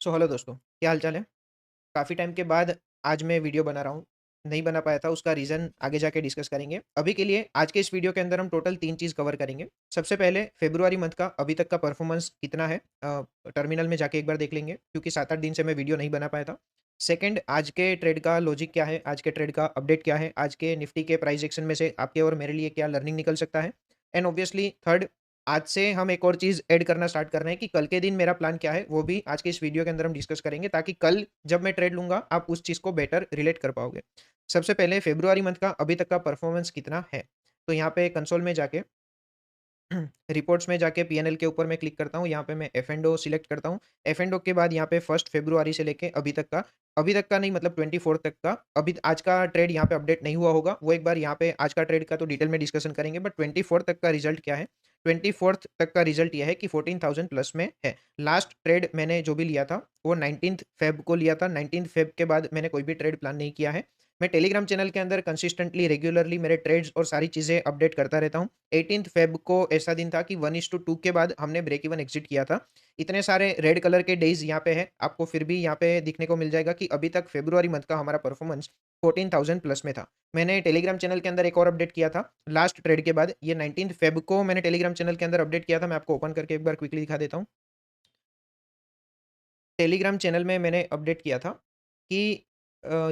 Hello दोस्तों, क्या हाल-चाल है? काफ़ी टाइम के बाद आज मैं वीडियो बना रहा हूँ। नहीं बना पाया था, उसका रीज़न आगे जाके डिस्कस करेंगे। अभी के लिए आज के इस वीडियो के अंदर हम टोटल 3 चीज़ कवर करेंगे। सबसे पहले फ़रवरी मंथ का अभी तक का परफ़ॉर्मेंस कितना है टर्मिनल में जाके एक बार देख लेंगे, क्योंकि 7-8 दिन से मैं वीडियो नहीं बना पाया था। सेकंड, आज के ट्रेड का लॉजिक क्या है? आज के ट्रेड का अपडेट क्या है? आज के निफ्टी के प्राइस एक्शन में से आपके और मेरे लिए क्या लर्निंग निकल सकता है? एंड ऑब्वियसली थर्ड, आज से हम एक और चीज़ ऐड करना स्टार्ट कर रहे हैं कि कल के दिन मेरा प्लान क्या है, वो भी आज के इस वीडियो के अंदर हम डिस्कस करेंगे, ताकि कल जब मैं ट्रेड लूँगा, आप उस चीज़ को बेटर रिलेट कर पाओगे। सबसे पहले फ़रवरी मंथ का अभी तक का परफ़ॉर्मेंस कितना है? तो यहाँ पे कंसोल में जाके रिपोर्ट्स में जाके पी-एन-एल के ऊपर मैं क्लिक करता हूँ, यहाँ पे मैं एफ-एंड-ओ सिलेक्ट करता हूँ। एफ-एंड-ओ के बाद यहाँ पे 1 फ़रवरी से लेके अभी तक का नहीं, मतलब 24 तक का, अभी आज का ट्रेड यहाँ पे अपडेट नहीं हुआ होगा, वो एक बार यहाँ पे आज का ट्रेड का तो डिटेल में डिस्कशन करेंगे, बट 24 तक का रिज़ल्ट क्या है? 24 तक का रिज़ल्ट ये है कि 14,000 प्लस में है। लास्ट ट्रेड मैंने जो भी लिया था, वो 19th फ़ेब को लिया था, 19th फ़ेब के बाद मैंने कोई भी ट्रेड प्लान नहीं किया है। मैं टेलीग्राम चैनल के अंदर कंसिस्टेंटली, रेगुलरली मेरे ट्रेड्स और सारी चीज़ें अपडेट करता रहता हूँ। 18th फ़ेब को ऐसा दिन था कि 1:2 के बाद हमने ब्रेक इवन एग्ज़िट किया था। इतने सारे रेड कलर के डेज़ यहाँ पे हैं, आपको फिर भी यहाँ पे दिखने को मिल जाएगा कि अभी तक फ़रवरी मंथ का हमारा परफ़ॉर्मेंस 14,000 प्लस में था। मैंने टेलीग्राम चैनल के अंदर एक और अपडेट किया था, लास्ट ट्रेड के बाद, ये 19th फ़ेब को मैंने टेलीग्राम चैनल के अंदर अपडेट किया था, मैं आपको ओपन करके एक बार क्विकली दिखा देता हूँ। टेलीग्राम चैनल में मैंने अपडेट किया था कि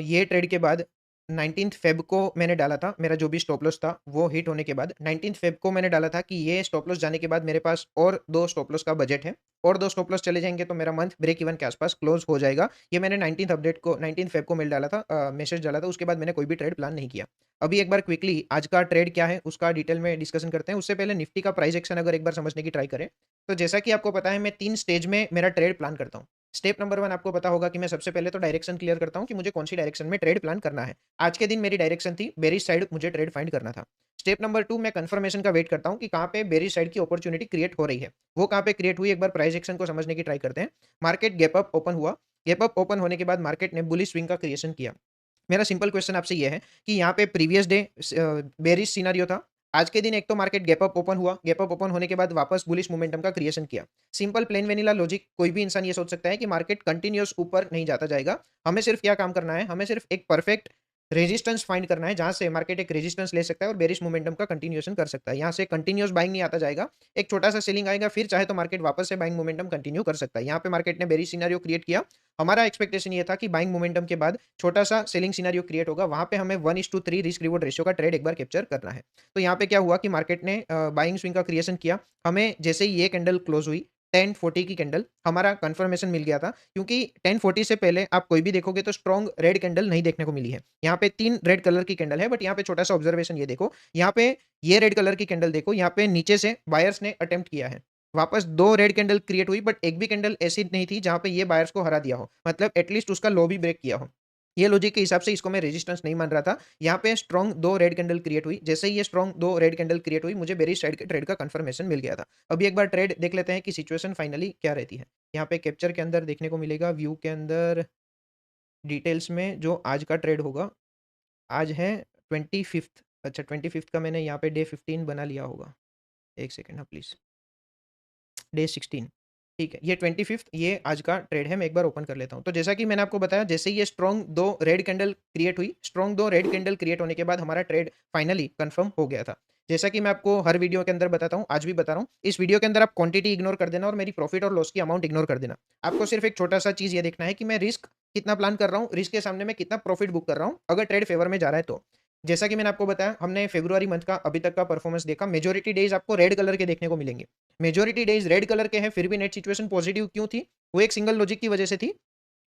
ये ट्रेड के बाद 19th फ़ेब को मैंने डाला था, मेरा जो भी स्टॉप लॉस था, वो हिट होने के बाद 19th फ़ेब को मैंने डाला था कि ये स्टॉप लॉस जाने के बाद मेरे पास और 2 स्टॉप लॉस का बजट है, और 2 स्टॉप लॉस चले जाएँगे तो मेरा मंथ ब्रेक इवन के आस-पास क्लोज़ हो जाएगा। ये मैंने 19th फ़ेब को मेल डाला था, मैसेज डाला था, उसके बाद मैंने कोई भी ट्रेड प्लान नहीं किया। अभी एक बार क्विकली आज का ट्रेड क्या है, उसका डिटेल में डिस्कशन करते हैं। उससे पहले निफ्टी का प्राइस एक्शन अगर एक बार समझने की ट्राई करें, तो जैसा कि आपको पता है, मैं 3 स्टेज में मेरा ट्रेड प्लान करता हूँ। स्टेप नंबर 1 आपको पता होगा कि मैं सबसे पहले तो डायरेक्शन क्लियर करता हूँ कि मुझे कौन-सी डायरेक्शन में ट्रेड प्लान करना है। आज के दिन मेरी डायरेक्शन थी बेयरिश साइड, मुझे ट्रेड फाइंड करना था। स्टेप नंबर 2, मैं कन्फर्मेशन का वेट करता हूँ कि कहाँ पे बेयरिश साइड की अपॉर्च्युनिटी क्रिएट हो रही है। वो कहाँ पे क्रिएट हुई, एक बार प्राइस एक्शन को समझने की ट्राई करते हैं। मार्केट गैप अप ओपन हुआ। गैप अप ओपन होने के बाद मार्केट ने बुलिश स्विंग का क्रिएशन किया। मेरा सिंपल क्वेश्चन आपसे ये है कि यहाँ पे प्रीवियस डे बेयरिश सिनेरियो था। आज के दिन एक तो मार्केट गैप अप ओपन हुआ, गैप अप ओपन होने के बाद वापस बुलिश मोमेंटम का क्रिएशन किया। सिंपल प्लेन वेनिला लॉजिक, कोई भी इंसान ये सोच सकता है कि मार्केट कंटीन्यूअस ऊपर नहीं जाता जाएगा। हमें सिर्फ क्या काम करना है, हमें सिर्फ एक परफेक्ट रेजिस्टेंस फाइंड करना है, जहाँ से मार्केट एक रेजिस्टेंस ले सकता है और बेरिश मोमेंटम का कंटिन्यूएशन कर सकता है। यहाँ से कंटीन्यूअस बाइंग नहीं आता जाएगा, एक छोटा-सा सेलिंग आएगा, फिर चाहे तो मार्केट वापस से बाइंग मोमेंटम कंटिन्यू कर सकता है। यहाँ पे मार्केट ने बेरिश सिनेरियो क्रिएट किया। हमारा एक्सपेक्टेशन ये था कि बाइंग मोमेंटम के बाद छोटा-सा सेलिंग सिनेरियो क्रिएट होगा, वहाँ पे हमें 1:3 रिस्क रिवॉर्ड रेशियो का ट्रेड एक बार कैप्चर करना है। तो यहाँ पे क्या हुआ कि मार्केट ने बाइंग स्विंग का क्रिएशन किया। हमें जैसे ही ये कैंडल क्लोज़ हुई, 10:40 की कैंडल, हमारा कन्फर्मेशन मिल गया था, क्योंकि 10:40 से पहले आप कोई भी देखोगे तो स्ट्रॉन्ग रेड कैंडल नहीं देखने को मिली है। यहाँ पे 3 रेड कलर की कैंडल है, बट यहाँ पे छोटा-सा ऑब्जर्वेशन ये देखो, यहाँ पे ये रेड कलर की कैंडल देखो, यहाँ पे नीचे से बायर्स ने अटेम्प्ट किया है। वापस 2 रेड कैंडल क्रिएट हुई, बट एक भी कैंडल ऐसी नहीं थी जहाँ पे ये बायर्स को हरा दिया हो। मतलब एटलीस्ट उसका लो भी ब्रेक किया हो। ये लॉजिक के हिसाब से इसको मैं रेजिस्टेंस नहीं मान रहा था। यहाँ पे स्ट्रॉन्ग 2 रेड कैंडल क्रिएट हुई। जैसे ही ये स्ट्रॉन्ग 2 रेड कैंडल क्रिएट हुई, मुझे बेरिश साइड के ट्रेड का कन्फर्मेशन मिल गया था। अभी एक बार ट्रेड देख लेते हैं कि सिचुएशन फाइनली क्या रहती है। यहाँ पे कैप्चर के अंदर देखने को मिलेगा, व्यू के अंदर डिटेल्स में जो आज का ट्रेड होगा, आज है 25th। अच्छा, 25th का मैंने यहाँ पे डे 15 बना लिया होगा। 1 सेकंड हाँ प्लीज़। डे 16, ठीक है। ये 25th, ये आज का ट्रेड है, मैं एक बार ओपन कर लेता हूँ। तो जैसा कि मैंने आपको बताया, जैसे ही ये स्ट्रॉन्ग 2 रेड कैंडल क्रिएट हुई, स्ट्रॉन्ग 2 रेड कैंडल क्रिएट होने के बाद हमारा ट्रेड फाइनली कन्फर्म हो गया था। जैसा कि मैं आपको हर वीडियो के अंदर बताता हूँ, आज भी बता रहा हूँ, इस वीडियो के अंदर आप क्वांटिटी इग्नोर कर देना और मेरी प्रॉफिट और लॉस की अमाउंट इग्नोर कर देना। आपको सिर्फ एक छोटा-सा चीज़ ये देखना है कि मैं रिस्क कितना प्लान कर रहा हूँ, रिस्क के सामने मैं कितना प्रॉफिट बुक कर रहा हूँ, अगर ट्रेड फेवर में जा रहा है तो। जैसा कि मैंने आपको बताया, हमने फ़रवरी मंथ का अभी तक का परफॉर्मेंस देखा, मेजॉरिटी डेज़ आपको रेड कलर के देखने को मिलेंगे। मेजॉरिटी डेज़ रेड कलर के हैं, फिर भी नेट सिचुएशन पॉजिटिव क्यों थी? वो एक सिंगल लॉजिक की वजह से थी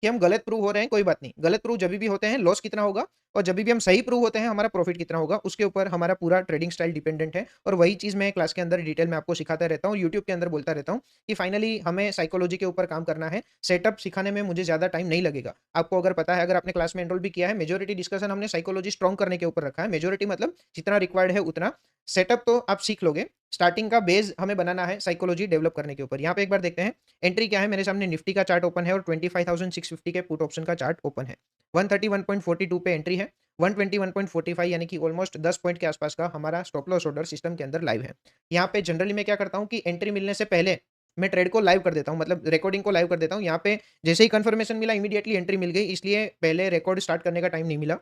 कि हम गलत प्रूव हो रहे हैं, कोई बात नहीं। गलत प्रूव जभी भी होते हैं, लॉस कितना होगा, और जभी भी हम सही प्रूव होते हैं, हमारा प्रॉफिट कितना होगा, उसके ऊपर हमारा पूरा ट्रेडिंग स्टाइल डिपेंडेंट है। और वही चीज़ मैं क्लास के अंदर डिटेल में आपको सिखाता रहता हूँ, यूट्यूब के अंदर बोलता रहता हूँ कि फाइनली हमें साइकोलॉजी के ऊपर काम करना है। सेटअप सिखाने में मुझे ज़्यादा टाइम नहीं लगेगा। आपको अगर पता है, अगर आपने क्लास में एनरोल भी किया है, मेजॉरिटी डिस्कशन हमने साइकोलॉजी स्ट्रॉन्ग करने के ऊपर रखा है। मेजॉरिटी मतलब जितना रिक्वायर्ड है उतना। सेटअप तो आप सीख लोगे। स्टार्टिंग का बेस हमें बनाना है साइकोलॉजी डेवलप करने के ऊपर। यहाँ पे एक बार देखते हैं, एंट्री क्या है, मेरे सामने निफ्टी का चार्ट ओपन है और 25,650 के पुट ऑप्शन का चार्ट ओपन है। 131.42 पे एंट्री है। 121.45 यानी कि ऑलमोस्ट 10 पॉइंट के आसपास का हमारा स्टॉप लॉस ऑर्डर सिस्टम के अंदर लाइव है। यहाँ पे जनरली मैं क्या करता हूँ कि एंट्री मिलने से पहले मैं ट्रेड को लाइव कर देता हूँ, मतलब रिकॉर्डिंग को लाइव कर देता हूँ। यहाँ पे जैसे ही कंफर्मेशन मिला इमीडिएटली एंट्री मिल गई, इसलिए पहले रिकॉर्ड स्टार्ट करने का टाइम नहीं मिला।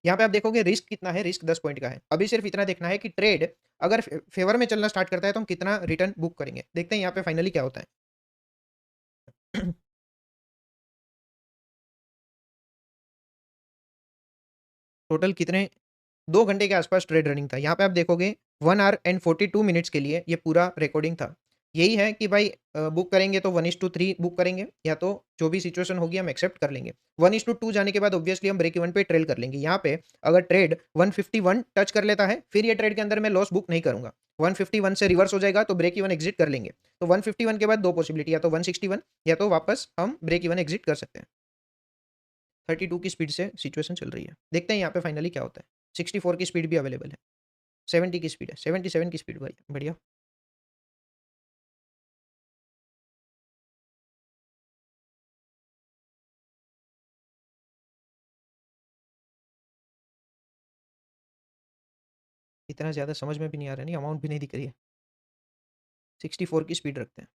यहाँ पे आप देखोगे रिस्क कितना है, रिस्क 10 पॉइंट का है। अभी सिर्फ इतना देखना है कि ट्रेड अगर फेवर में चलना स्टार्ट करता है तो हम कितना रिटर्न बुक करेंगे। देखते हैं यहाँ पे फाइनली क्या होता है। टोटल कितने 2 घंटे के आसपास ट्रेड रनिंग था। यहाँ पे आप देखोगे 1 आवर एंड 42 मिनट्स के लिए ये पूरा रिकॉर्डिंग था। यही है कि भाई बुक करेंगे तो 1:3 बुक करेंगे, या तो जो भी सिचुएशन होगी हम एक्सेप्ट कर लेंगे। 1:2 जाने के बाद ऑब्वियसली हम ब्रेक इवन पे ट्रेल कर लेंगे। यहाँ पे अगर ट्रेड 151 टच कर लेता है, फिर ये ट्रेड के अंदर मैं लॉस बुक नहीं करूँगा। 151 से रिवर्स हो जाएगा तो ब्रेक इवन एग्जिट कर लेंगे। तो 151 के बाद 2 पॉसिबिलिटी, या तो 161 या तो वापस हम ब्रेक इवन एग्जिट कर सकते हैं। 32 की स्पीड से सिचुएशन चल रही है। देखते हैं यहाँ पे फाइनली क्या होता है। 64 की स्पीड भी अवेलेबल है। 70 की स्पीड है, 77 की स्पीड भाई बढ़िया। इतना ज़्यादा समझ में भी नहीं आ रहा है, नहीं अमाउंट भी नहीं दिख रही है। 64 की स्पीड रखते हैं।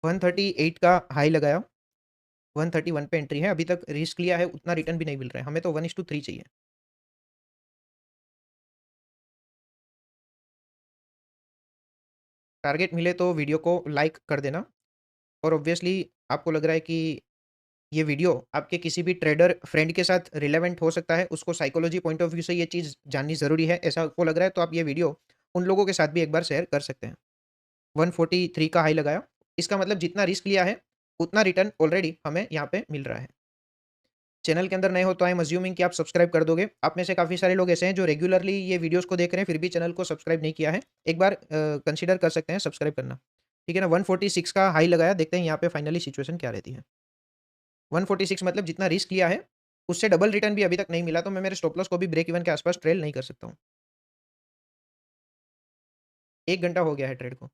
138 का हाई लगाया, 131 पे एंट्री है। अभी तक रिस्क लिया है उतना रिटर्न भी नहीं मिल रहा है। हमें तो 1:3 चाहिए। टारगेट मिले तो वीडियो को लाइक कर देना, और ऑब्वियसली आपको लग रहा है कि ये वीडियो आपके किसी भी ट्रेडर फ्रेंड के साथ रिलेवेंट हो सकता है, उसको साइकोलॉजी पॉइंट ऑफ व्यू से ये चीज़ जाननी ज़रूरी है, ऐसा आपको लग रहा है तो आप ये वीडियो उन लोगों के साथ भी एक बार शेयर कर सकते हैं। 143 का हाई लगाया। इसका मतलब जितना रिस्क लिया है, उतना रिटर्न ऑलरेडी हमें यहाँ पे मिल रहा है। चैनल के अंदर नए हो तो आई एम अज्यूमिंग कि आप सब्सक्राइब कर दोगे। आप में से काफ़ी सारे लोग ऐसे हैं जो रेगुलरली ये वीडियोज़ को देख रहे हैं, फिर भी चैनल को सब्सक्राइब नहीं किया है। एक बार कंसीडर कर सकते हैं सब्सक्राइब करना। ठीक है ना? 146 का हाई लगाया, देखते हैं यहाँ पे फाइनली सिचुएशन क्या रहती है। 146 मतलब जितना रिस्क लिया है, उससे डबल रिटर्न भी अभी तक नहीं मिला, तो मैं मेरे स्टॉप लॉस को भी ब्रेक इवन के आसपास ट्रेल नहीं कर सकता हूँ। 1 घंटा हो गया है ट्रेड को।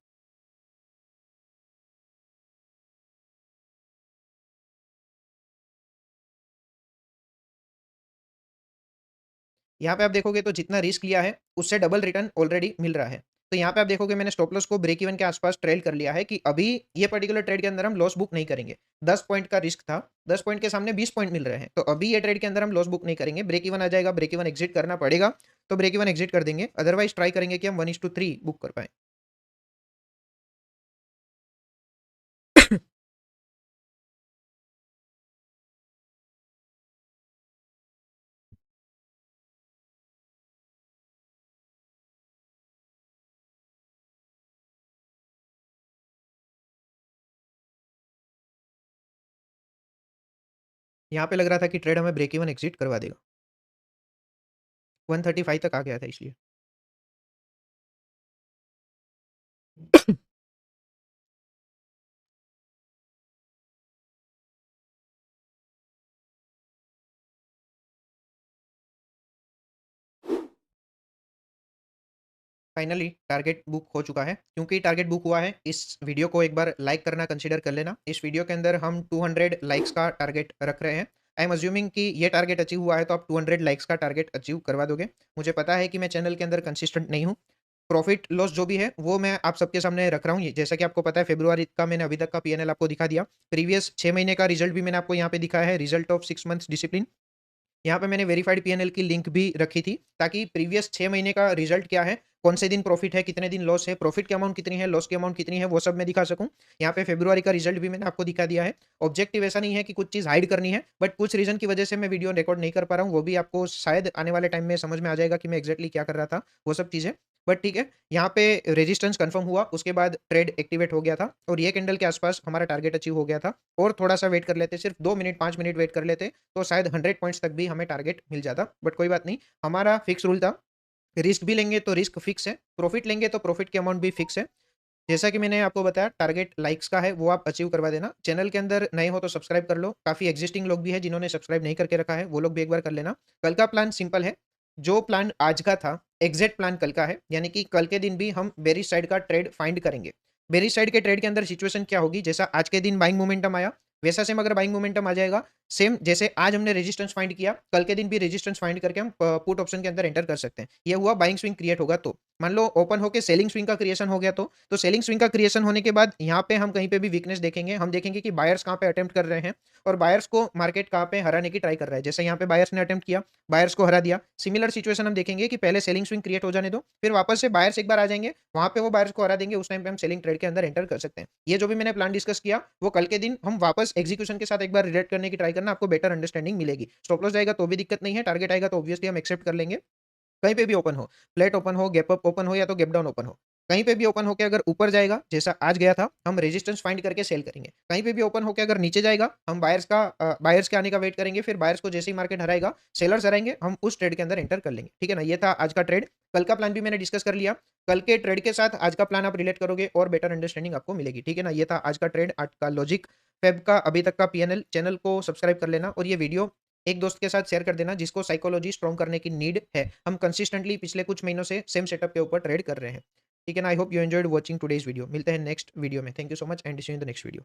यहाँ पे आप देखोगे तो जितना रिस्क लिया है, उससे डबल रिटर्न ऑलरेडी मिल रहा है। तो यहाँ पे आप देखोगे मैंने स्टॉप लॉस को ब्रेक इवन के आसपास ट्रेल कर लिया है कि अभी ये पर्टिकुलर ट्रेड के अंदर हम लॉस बुक नहीं करेंगे। 10 पॉइंट का रिस्क था, 10 पॉइंट के सामने 20 पॉइंट मिल रहे हैं। तो अभी ये ट्रेड के अंदर हम लॉस बुक नहीं करेंगे, ब्रेक इवन आ जाएगा, ब्रेक इवन एग्जिट करना पड़ेगा, तो ब्रेक इवन एग्जिट कर देंगे। अदरवाइज़ ट्राई करेंगे कि हम 1:3 बुक कर पाएँ। यहाँ पे लग रहा था कि ट्रेड हमें ब्रेक इवन एग्जिट करवा देगा। 135 तक आ गया था इसलिए। फाइनली टारगेट बुक हो चुका है। क्योंकि टारगेट बुक हुआ है, इस वीडियो को एक बार लाइक करना कंसीडर कर लेना। इस वीडियो के अंदर हम 200 लाइक्स का टारगेट रख रहे हैं। आई एम अज्यूमिंग कि ये टारगेट अचीव हुआ है तो आप 200 लाइक्स का टारगेट अचीव करवा दोगे। मुझे पता है कि मैं चैनल के अंदर कंसिस्टेंट नहीं हूँ। प्रॉफिट लॉस जो भी है वो मैं आप सबके सामने रख रहा हूँ। जैसा कि आपको पता है फरवरी का मैंने अभी तक का पीएनएल आपको दिखा दिया। प्रीवियस 6 महीने का रिजल्ट भी मैंने आपको यहाँ पे दिखाया है, रिजल्ट ऑफ 6 मंथ्स डिसिप्लिन। यहाँ पे मैंने वेरिफाइड पीएनएल की लिंक भी रखी थी, ताकि प्रीवियस 6 महीने का रिजल्ट क्या है, कौन से दिन प्रॉफिट है, कितने दिन लॉस है, प्रॉफिट की अमाउंट कितनी है, लॉस की अमाउंट कितनी है, वो सब मैं दिखा सकूँ। यहाँ पे फरवरी का रिजल्ट भी मैंने आपको दिखा दिया है। ऑब्जेक्टिव ऐसा नहीं है कि कुछ चीज़ हाइड करनी है, बट कुछ रीज़न की वजह से मैं वीडियो रिकॉर्ड नहीं कर पा रहा हूँ। वो भी आपको शायद आने वाले टाइम में समझ में आ जाएगा कि मैं एक्ज़ैक्टली क्या कर रहा था, वो सब चीज़ें। बट ठीक है, यहाँ पे रेजिस्टेंस कंफर्म हुआ, उसके बाद ट्रेड एक्टिवेट हो गया था और ये कैंडल के आसपास हमारा टारगेट अचीव हो गया था। और थोड़ा-सा वेट कर लेते, सिर्फ 2 मिनट 5 मिनट वेट कर लेते, तो शायद 100 पॉइंट्स तक भी हमें टारगेट मिल जाता। बट कोई बात नहीं, हमारा फिक्स रूल था, रिस्क भी लेंगे तो रिस्क फिक्स है, प्रॉफिट लेंगे तो प्रॉफिट की अमाउंट भी फिक्स है। जैसा कि मैंने आपको बताया टारगेट लाइक्स का है, वो आप अचीव करवा देना। चैनल के अंदर नए हो तो सब्सक्राइब कर लो। काफ़ी एक्जिस्टिंग लोग भी हैं जिन्होंने सब्सक्राइब नहीं करके रखा है, वो लोग भी एक बार कर लेना। कल का प्लान सिंपल है, जो प्लान आज का था, एग्ज़ैक्ट प्लान कल का है। यानी कि कल के दिन भी हम बेरिश साइड का ट्रेड फाइंड करेंगे। बेरिश साइड के ट्रेड के अंदर सिचुएशन क्या होगी, जैसा आज के दिन बाइंग मोमेंटम आया, वैसा सेम अगर बाइंग मोमेंटम आ जाएगा, सेम जैसे आज हमने रेजिस्टेंस फाइंड किया, कल के दिन भी रेजिस्टेंस फाइंड करके हम पुट ऑप्शन के अंदर एंटर कर सकते हैं। ये हुआ बाइंग स्विंग क्रिएट होगा तो। मान लो ओपन होके सेलिंग स्विंग का क्रिएशन हो गया तो सेलिंग स्विंग का क्रिएशन होने के बाद यहाँ पे हम कहीं पे भी वीकनेस देखेंगे, हम देखेंगे कि बायर्स कहाँ पे अटेम्प्ट कर रहे हैं और बायर्स को मार्केट कहाँ पे हराने की ट्राई कर रहा है। जैसे यहाँ पे बायर्स ने अटेम्प्ट किया, बायर्स को हरा दिया। सिमिलर सिचुएशन हम देखेंगे कि पहले सेलिंग स्विंग क्रिएट हो जाने दो, फिर वापस से बायर्स एक बार आ जाएंगे, वहां पे वो बायर्स को हरा देंगे, उस टाइम पे हम सेलिंग ट्रेड के अंदर एंटर कर सकते हैं। ये जो भी मैंने प्लान डिस्कस किया वो कल के दिन हम वापस एग्जीक्यूशन के साथ एक बार रिलेट करने की ट्राई करना, आपको बेटर अंडरस्टैंडिंग मिलेगी। स्टॉप लॉस जाएगा तो भी दिक्कत नहीं है, टारगेट आएगा तो ऑब्वियसली हम एक्सेप्ट कर लेंगे। कहीं पे भी ओपन हो, फ्लैट ओपन हो, गैप अप ओपन हो या तो गैप डाउन ओपन हो, कहीं पे भी ओपन होके अगर ऊपर जाएगा जैसा आज गया था, हम रेजिस्टेंस फाइंड करके सेल करेंगे। कहीं पे भी ओपन होके अगर नीचे जाएगा, हम बायर्स के आने का वेट करेंगे, फिर बायर्स को जैसे ही मार्केट हराएगा, सेलर्स हराएंगे, हम उस ट्रेड के अंदर एंटर कर लेंगे। ठीक है ना? ये था आज का ट्रेड। कल का प्लान भी मैंने डिस्कस कर लिया। कल के ट्रेड के साथ आज का प्लान आप रिलेट करोगे और बेटर अंडरस्टैंडिंग आपको मिलेगी। ठीक है ना? ये था आज का ट्रेड, आज का लॉजिक फेब का अभी तक का पीएनएल। चैनल को सब्सक्राइब कर लेना और ये वीडियो एक दोस्त के साथ शेयर कर देना जिसको साइकोलॉजी स्ट्रॉन्ग करने की नीड है। हम कंसिस्टेंटली पिछले कुछ महीनों से सेम सेटअप के ऊपर ट्रेड कर रहे हैं। ठीक है ना? I hope you enjoyed watching today's video. मिलते हैं नेक्स्ट वीडियो में। Thank you so much and see you in the next video.